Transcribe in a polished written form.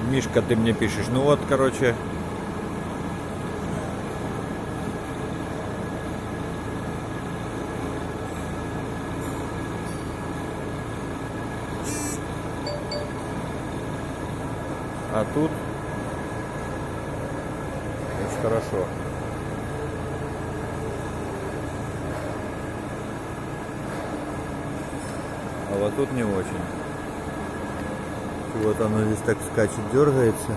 Мишка, ты мне пишешь. Ну вот, короче. А тут очень хорошо. А вот тут не очень. Вот оно здесь так скачет, дергается.